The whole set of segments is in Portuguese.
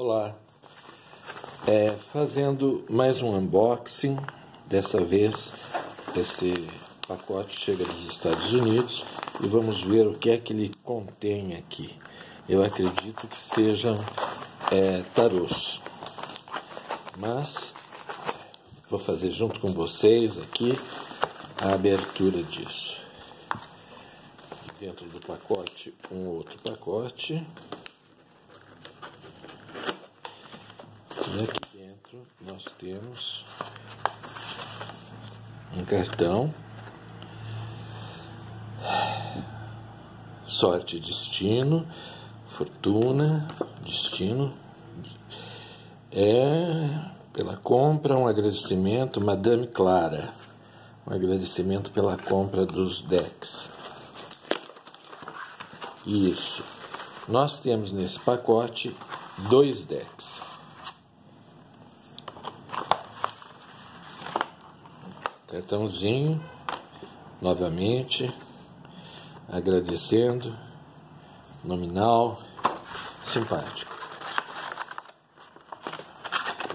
Olá, fazendo mais um unboxing. Dessa vez esse pacote chega dos Estados Unidos e vamos ver o que é que ele contém aqui. Eu acredito que sejam tarôs, mas vou fazer junto com vocês aqui a abertura disso. Dentro do pacote, um outro pacote. E aqui dentro nós temos um cartão, sorte, destino, fortuna, destino, pela compra, um agradecimento, Madame Clara, um agradecimento pela compra dos decks. Isso, nós temos nesse pacote 2 decks. Cartãozinho, novamente, agradecendo, nominal, simpático.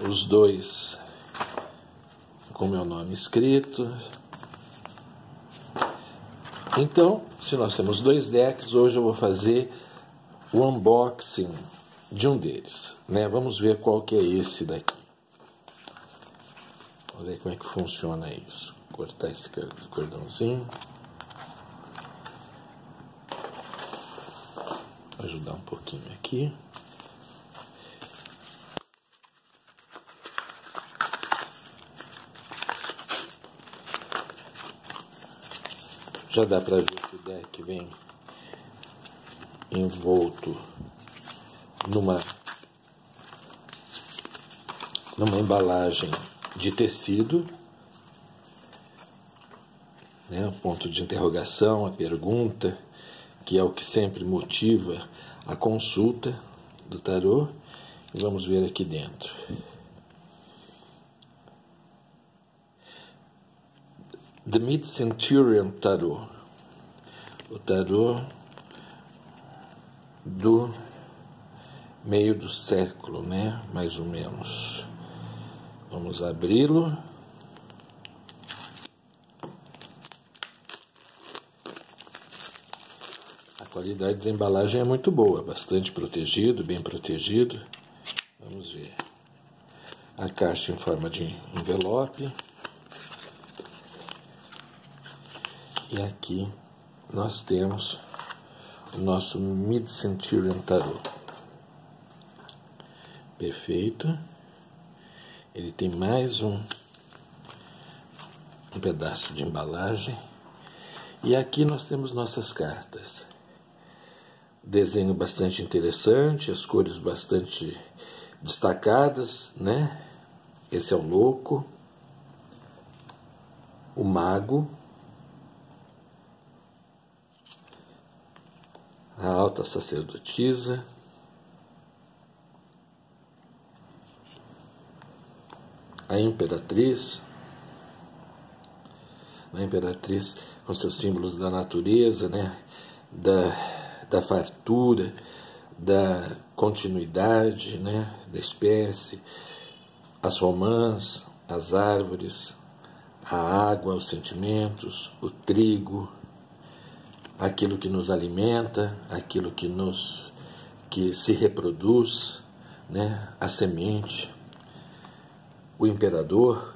Os dois com meu nome escrito. Então, se nós temos 2 decks, hoje eu vou fazer o unboxing de um deles, né? Vamos ver qual que é esse daqui. Olha aí como é que funciona isso. Cortar esse cordãozinho. Vou ajudar um pouquinho aqui. Já dá para ver que o deck vem envolto numa embalagem de tecido, né? O ponto de interrogação, a pergunta, que é o que sempre motiva a consulta do tarô. E vamos ver aqui dentro. The Mid-Centurion Tarot, o tarô do meio do século, né? Mais ou menos. Vamos abri-lo. A qualidade da embalagem é muito boa, bastante protegido, bem protegido. Vamos ver. A caixa em forma de envelope. E aqui nós temos o nosso Mid-Centurion Tarot. Perfeito. Ele tem mais um pedaço de embalagem. E aqui nós temos nossas cartas. Desenho bastante interessante, as cores bastante destacadas, né? Esse é o louco, o mago, a alta sacerdotisa, a imperatriz com seus símbolos da natureza, né? Da fartura, da continuidade, né? Da espécie, as romãs, as árvores, a água, os sentimentos, o trigo, aquilo que nos alimenta, aquilo que se reproduz, né? A semente, o imperador,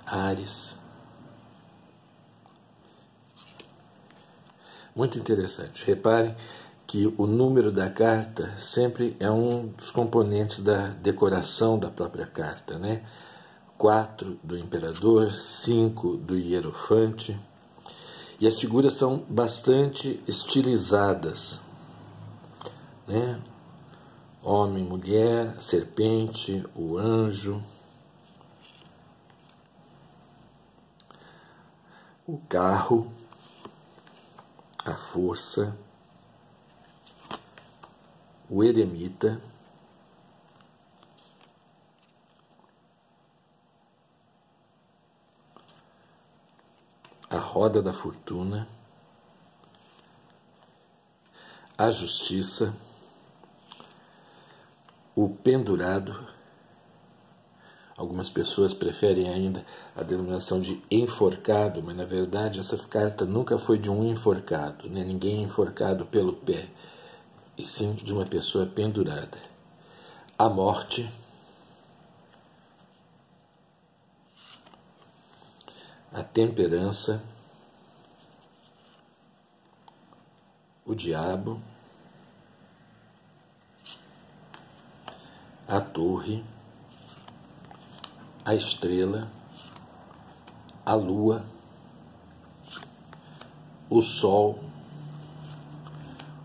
Áries. Muito interessante. Reparem que o número da carta sempre é um dos componentes da decoração da própria carta, né? 4 do imperador, 5 do hierofante. E as figuras são bastante estilizadas, né? Homem, mulher, serpente, o anjo, o carro, a força, o eremita, a roda da fortuna, a justiça, o pendurado. Algumas pessoas preferem ainda a denominação de enforcado, mas na verdade essa carta nunca foi de um enforcado, né? Ninguém é enforcado pelo pé, e sim de uma pessoa pendurada. A morte, a temperança, o diabo, a torre, a estrela, a lua, o sol,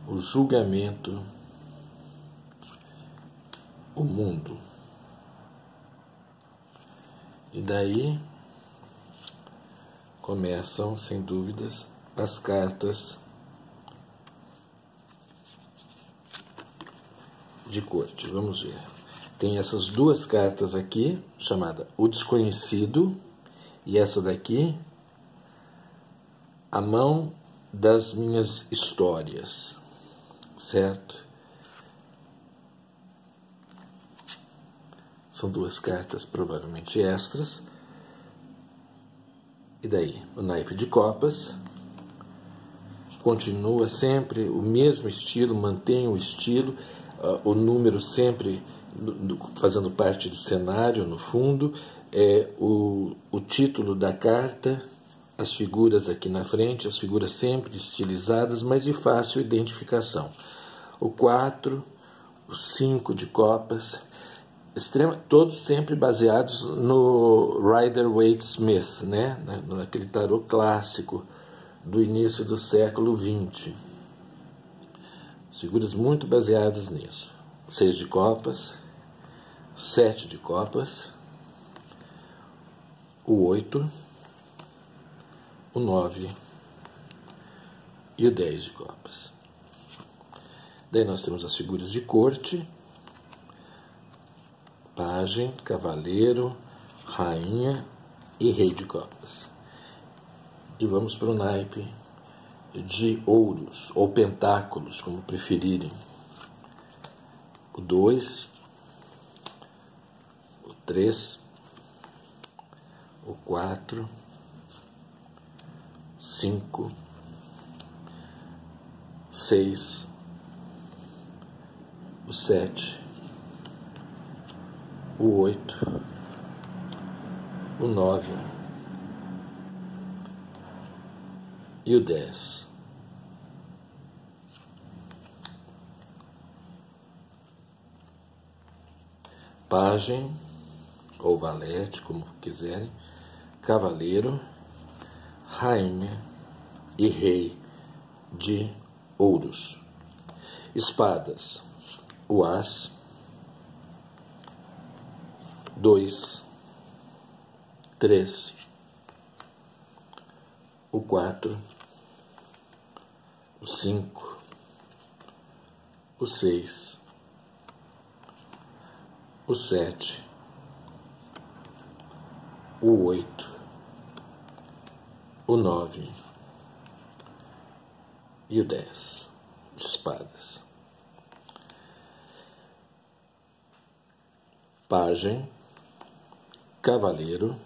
o julgamento, o mundo. E daí começam, sem dúvidas, as cartas de corte. Vamos ver. Tem essas duas cartas aqui, chamada O Desconhecido, e essa daqui, A Mão das Minhas Histórias, certo? São duas cartas provavelmente extras. E daí, o naipe de copas continua sempre o mesmo estilo, mantém o estilo, o número sempre fazendo parte do cenário, no fundo, o título da carta, as figuras aqui na frente, as figuras sempre estilizadas, mas de fácil identificação. O 4, o 5 de copas, todos sempre baseados no Rider-Waite-Smith, né? Naquele tarô clássico do início do século XX. Figuras muito baseadas nisso. 6 de copas, 7 de copas, o 8, o 9 e o 10 de copas. Daí nós temos as figuras de corte: pajem, cavaleiro, rainha e rei de copas. E vamos para o naipe de ouros, ou pentáculos, como preferirem. O 2, o 3, o 4, 5, 6, o 7, o 8, o 9 e o 10. Pajem, ou valete, como quiserem, cavaleiro, rainha e rei de ouros. Espadas: o as, 2, 3, o 4, o 5, o 6, o 7, o 8, o 9 e o 10 de espadas. Pajem, cavaleiro,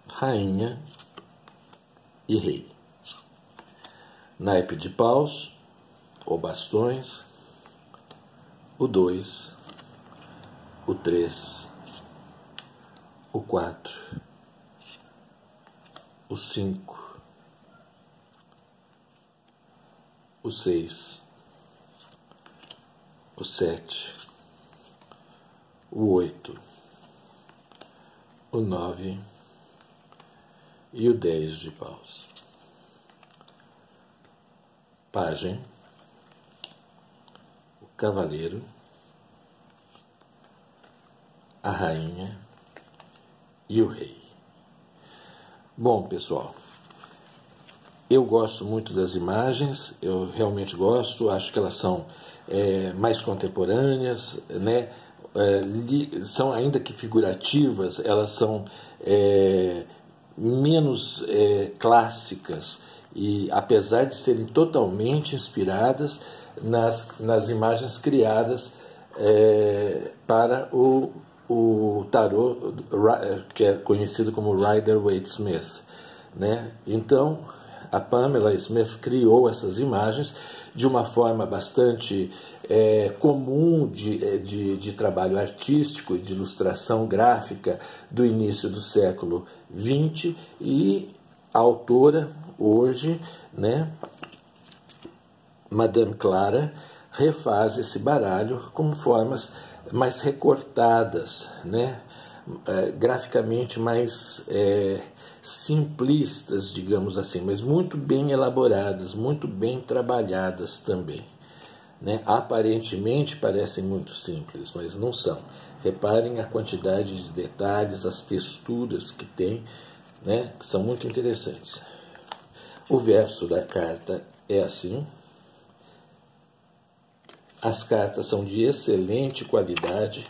rainha e rei. Naipe de paus, ou bastões, o 2, o 3, o 4, o 5, o 6, o 7, o 8, o 9 e o 10 de paus. Pajem, o cavaleiro, a rainha e o rei. Bom, pessoal, eu gosto muito das imagens, eu realmente gosto, acho que elas são mais contemporâneas, né? São, ainda que figurativas, elas são menos clássicas, e apesar de serem totalmente inspiradas nas imagens criadas para o tarô, que é conhecido como Rider-Waite-Smith, né? Então, a Pamela Smith criou essas imagens de uma forma bastante comum de trabalho artístico, de ilustração gráfica do início do século XX, e a autora hoje, né, Madame Clara, refaz esse baralho com formas mais recortadas, né, graficamente mais simplistas, digamos assim, mas muito bem elaboradas, muito bem trabalhadas também, né? Aparentemente parecem muito simples, mas não são. Reparem a quantidade de detalhes, as texturas que tem, né, que são muito interessantes. O verso da carta é assim. As cartas são de excelente qualidade,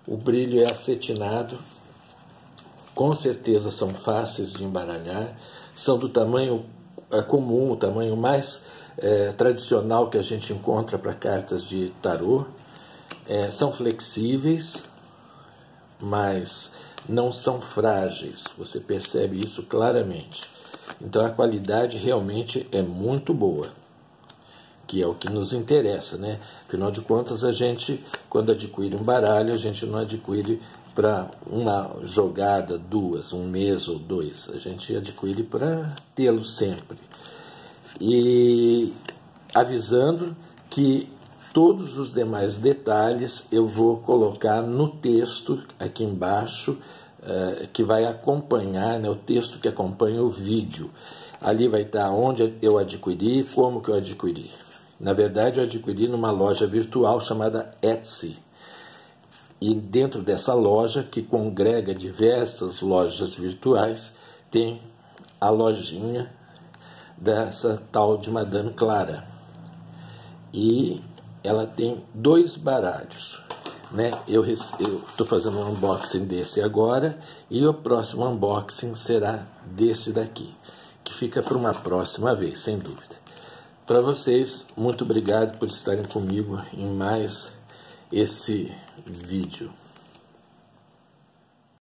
o brilho é acetinado, com certeza são fáceis de embaralhar, são do tamanho comum, o tamanho mais tradicional que a gente encontra para cartas de tarô. São flexíveis, mas não são frágeis, você percebe isso claramente. Então a qualidade realmente é muito boa, que é o que nos interessa, né? Afinal de contas, a gente, quando adquire um baralho, a gente não adquire para uma jogada, duas, um mês ou dois. A gente adquire para tê-lo sempre. E avisando que todos os demais detalhes eu vou colocar no texto aqui embaixo, que vai acompanhar, né, o texto que acompanha o vídeo. Ali vai estar onde eu adquiri, como que eu adquiri. Na verdade, eu adquiri numa loja virtual chamada Etsy. E dentro dessa loja, que congrega diversas lojas virtuais, tem a lojinha dessa tal de Madame Clara. E ela tem 2 baralhos, né? Eu estou fazendo um unboxing desse agora, e o próximo unboxing será desse daqui, que fica para uma próxima vez, sem dúvida. Para vocês, muito obrigado por estarem comigo em mais esse vídeo.